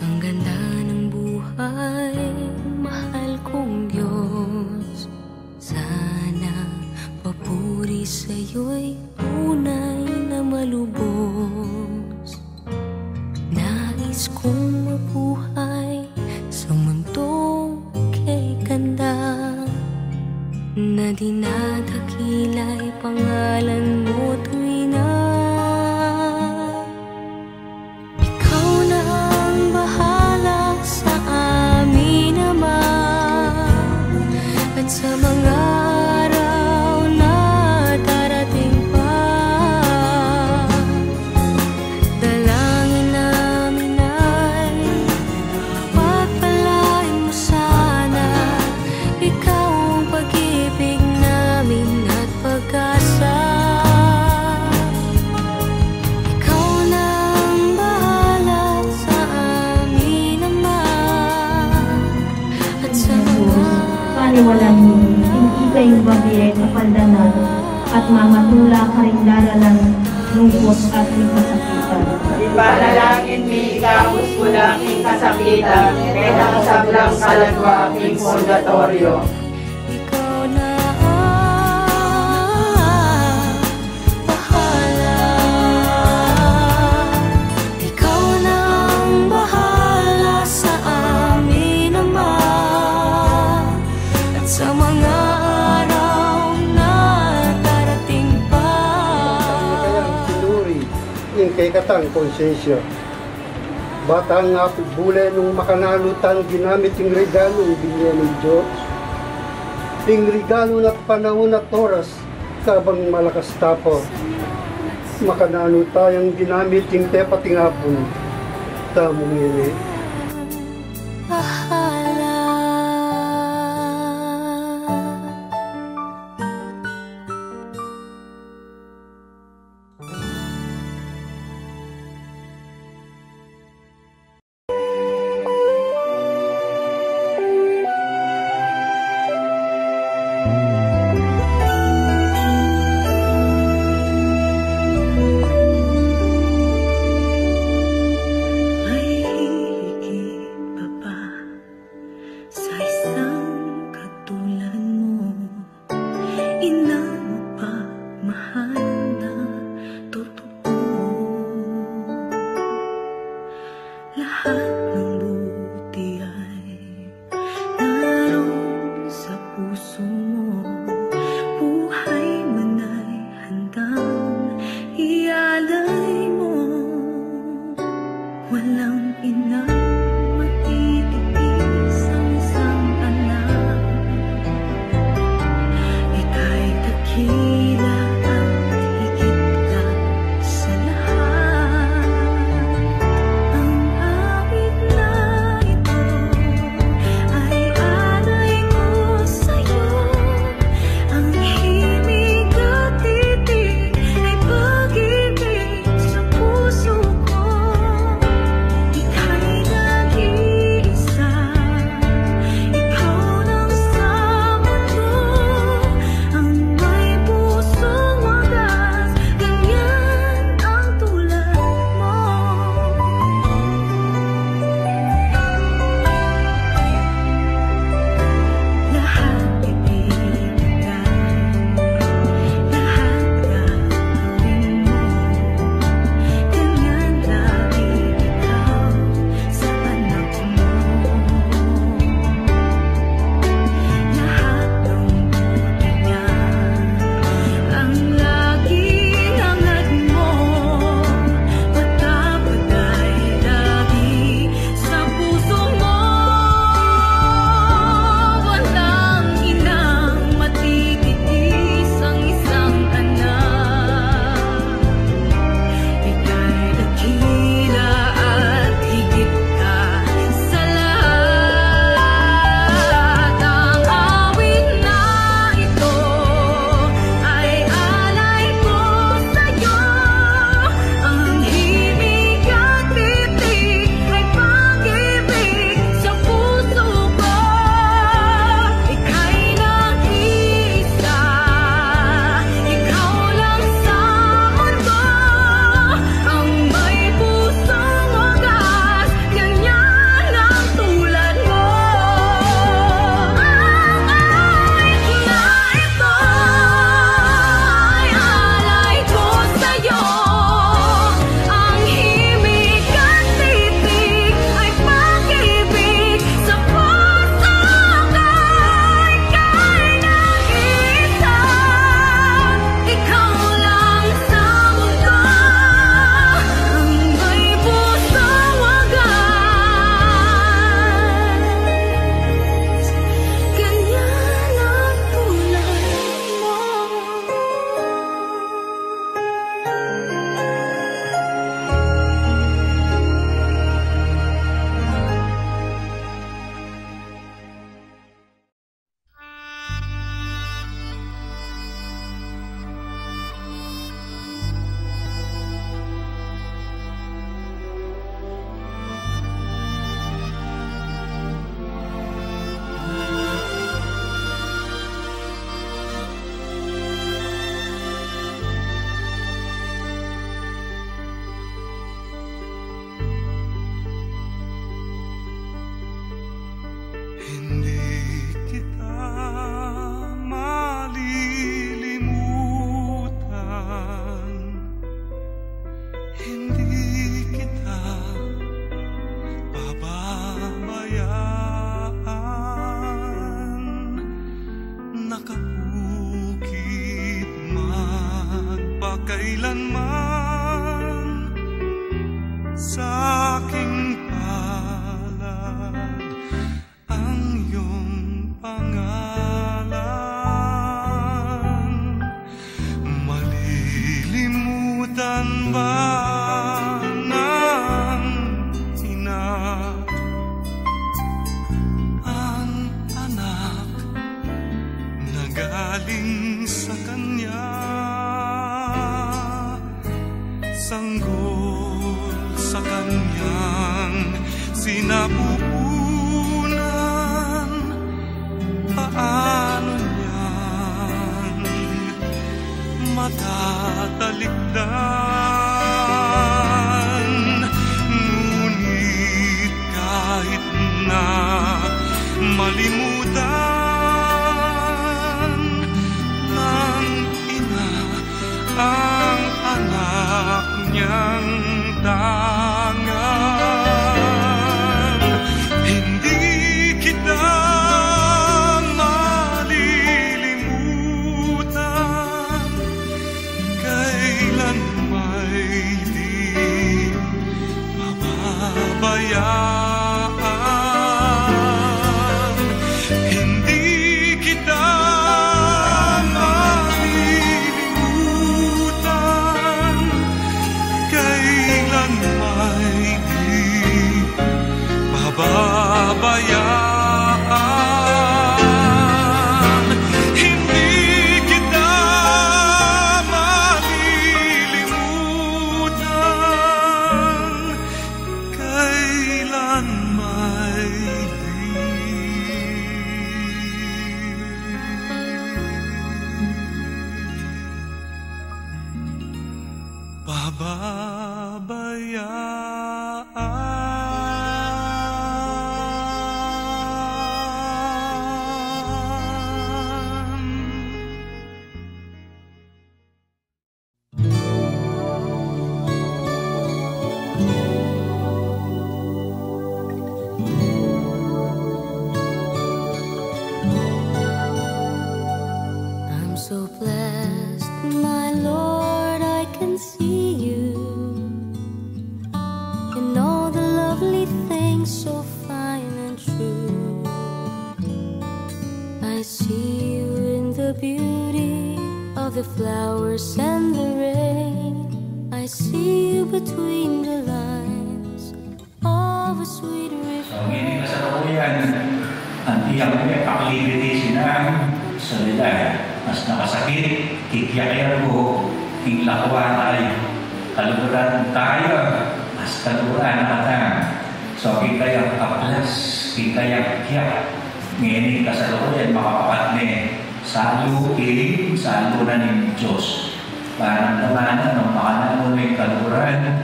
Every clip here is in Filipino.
Ang ganda ng buhay, mahal kong Diyos. Sana papuri sa'yo'y tunay na malubos. Nais kong mabuhay sa mundong kay ganda, na dinadakila'y pangalan mo tuwing na ikaw na ang bahala sa amin, Ama. At sa mga araw na darating pa, dalangin namin ay pagpalain mo sana. Ikaw ang pag-ibig namin at pag-asa. Ikaw na ang bahala sa amin, Ama. At sa mga paniwalaan mo, hindi kayo bagay kapaldanan at mamatula ka rin daralan lungkot at kasakitan. Ipanalangin mi ikaw, uskulang kasakitan, kaya nakasablang kalagwa aking purgatorio. ikaw na ang bahala. Ikaw na ang bahala sa amin, Ama. At sa mga araw na darating pa, Kayang sinuri yung kay katang konsensya. Bata nga bule nung makanalutan ginamit yung regalo ng binigyan ng Diyos. Yung regalo na panahon at oras kabang malakas tapo. Makanalutan yung ginamit yung tepating hapon. Tamong yun eh. bahala. May higit pa ba sa isang katulad mo? Ina magpamahal na totoo. Lahat ng buti ay naroon sa puso mo. Buhay man ay handang ialay mo. Walang ina matitipis ang isang anak. Ika'y dakila at higit ka sa lahat. Ang awit na Hindi kita malilimutan, hindi kita pababayaan. Nakabukid magpakailanman sa aking palad ang iyong pangalan. Malilimutan ba ng ina ang anak na galing sa kanya? Sanggol sa kanyang sinapupunan, paano niyan matatalikdan? Ngunit kahit na malimutan ng ina ang anak niyang tangan, hindi kita malilimutan, kailan may di mababayaan. Hindi kita malilimutan, kailan may di mababayaan. Hindi kita malilimutan, kailan may di I'm so blessed, my Lord, I can see you in all the lovely things so fine and true. I see you in the beauty of the flowers and the rain. I see you between the lines of a sweet river. Hindi kasalukuyan ang tiyang may proclivity sinang solidar. Mas nakasakit, kikyayan mo, inglakuan tayo. Kaluguran tayo, mas kaluguran natin. So, kita yung kaplas, kita yung kyak. Ngayon kasalukuyan, makapakat ni saluin, salunan ng Diyos. Parang naman, makanamon ng kaluguran,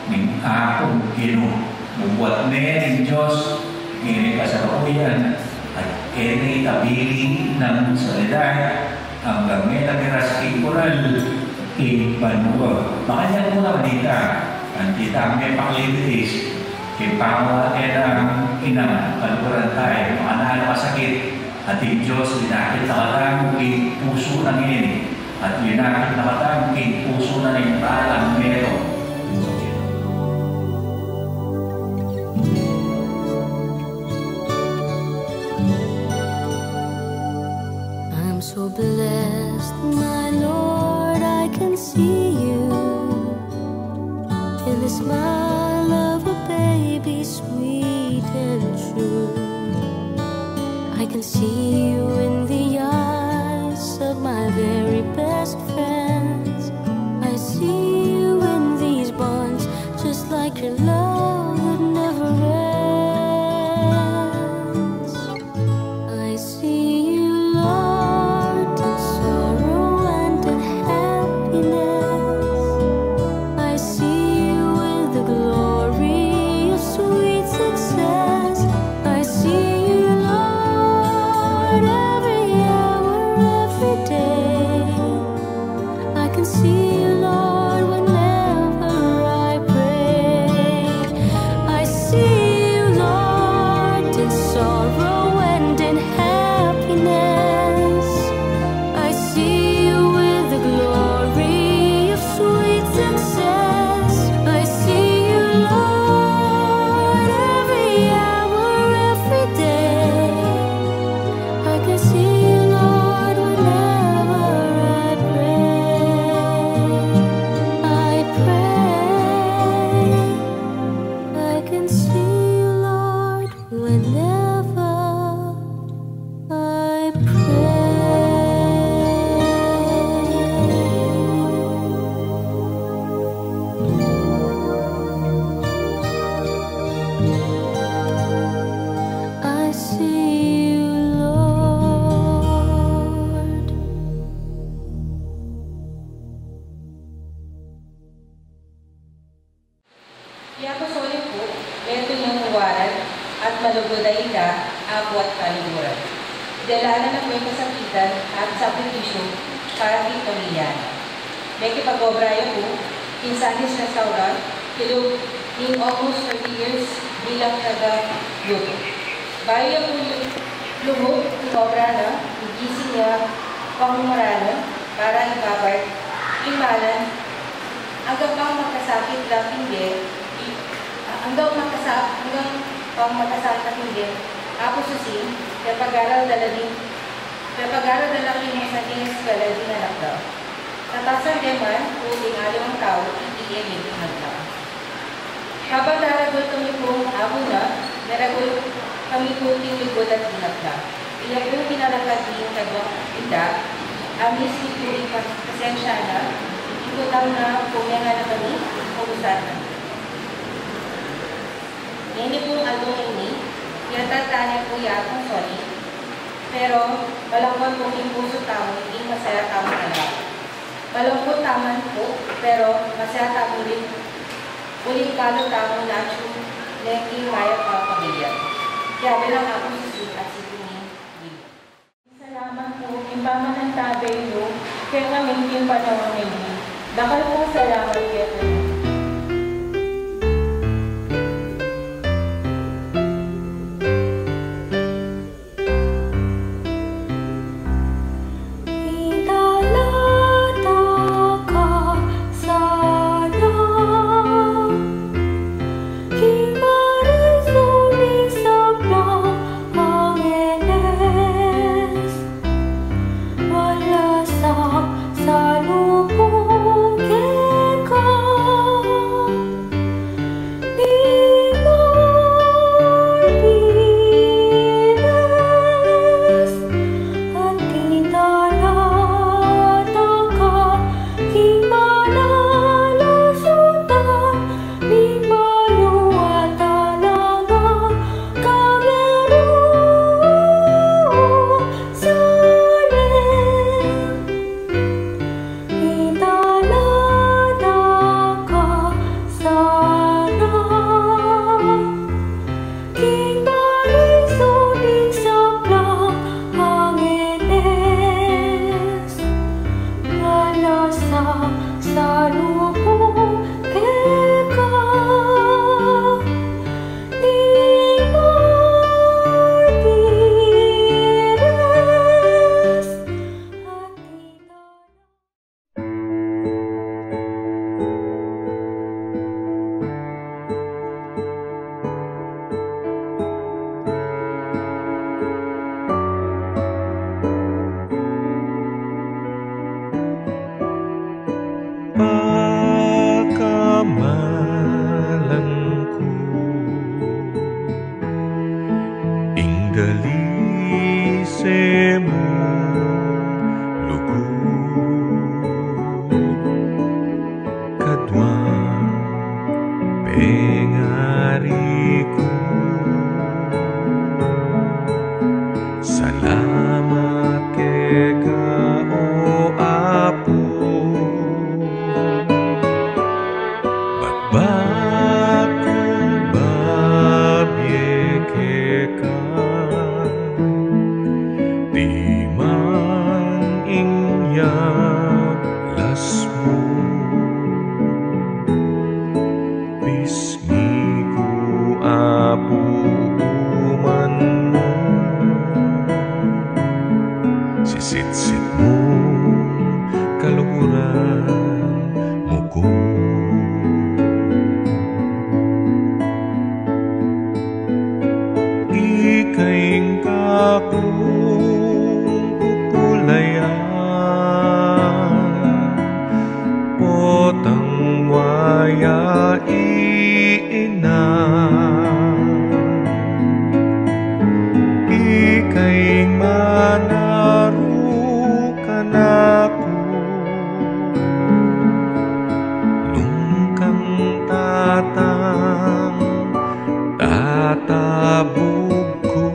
ng akong kinu. Bubuat ni ng Diyos, ngayon kasalukuyan, at kini tabili ng solidar. Hanggang may nagkira sa ikural, ibanuwa. Makanya muna manita, ang kita may proclivities, ipanguatin ang inang kalukuran tayo, makanaan masakit, at yung Diyos, linakit na katang kay puso ng ini, at linakit na katang kay puso na ng palang meron. I'm so blessed, my Lord, I can see you in the smile of a baby, sweet and true. I can see you in the eyes of my very best friends. I see you in these bonds, just like your love would never ends. I see you, Lord, in sorrow and in happiness. I see you with the glow at malugod-ayla, abo at kaliguran. Dalanan ng may kasakitan at sakripisyo para kay pamilya. May kipag-obrayo ko, Kinsanis Restaurant, kilog in almost 30 years bilang taga-luto. Bayo po lumog ng obra na, igising niya pangmarano para ikabar, imalan, hanggang pang magkasakit lang hindi, hanggang pang magkasakit lang hindi, ako susin, kaya pag-aral dalaling mo sa eskwela din anak daw. Tatasan deman, uling alawang tao, hindi yung naglaw. Habang naragol kami pong abo na, naragol kami pong tinigod at dinagla. Iyan po pinalagad din kagawang ida, amis ni po ipasensya na, ikutang na pumianga na kami, pugusan na. Hindi pong albong ini, yatatanya po yakong sorry, pero malangkot po yung puso tamo, hindi masaya tamo alam. Malungkot taman po, pero masaya tamo rin. Uling kalo tamo na siya naging mayat ang pamilya. Kaya bilang ako susi at sitingin. Salamat po, yung pamanang tabay nyo, kaya ngamin yung panahon ngayon. Dakal po salamat kayo. Tatabog ko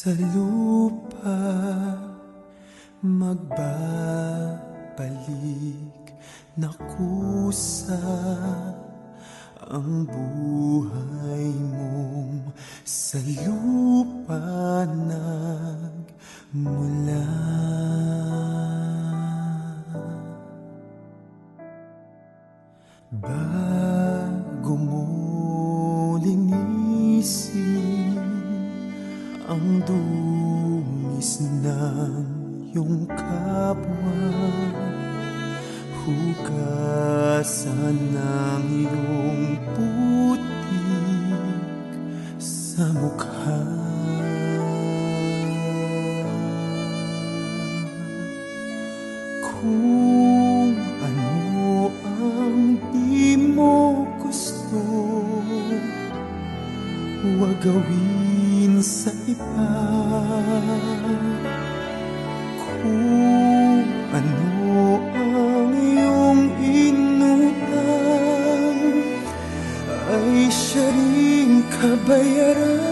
sa lupa magbabalik na kusa ang buhay mong sa lupa nagmula. Bago mo linisin ang dungis ng iyong kapwa, hugasan ng iyong putik sa mukha. Kung ano ang di mo gusto, huwag gawin sa iba. Kung ano ang iyong inutang, ay siya ring kabayaran.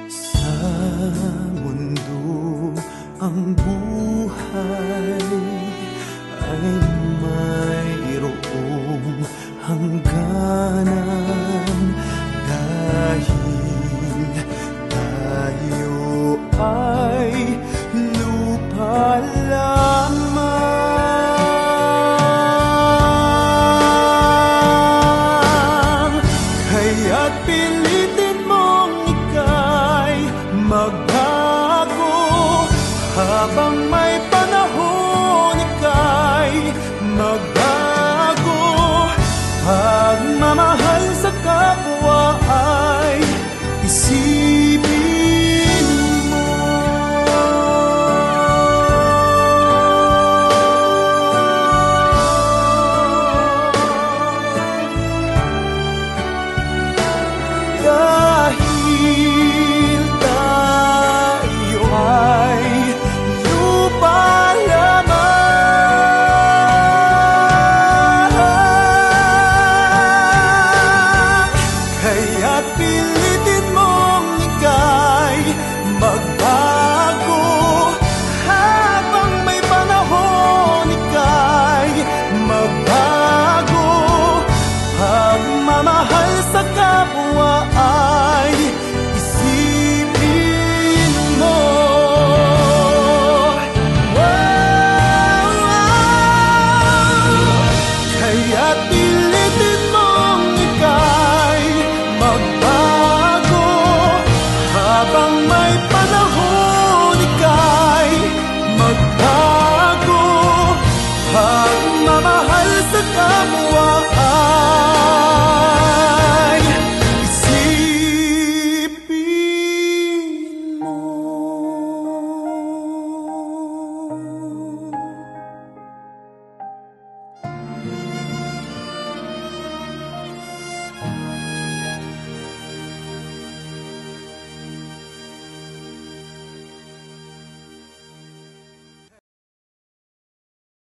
Sa mundo ang buhay ay mayroong hangganan, dahil tayo ay lupa lamang. Kaya't pilitin mong ika'y magbago habang may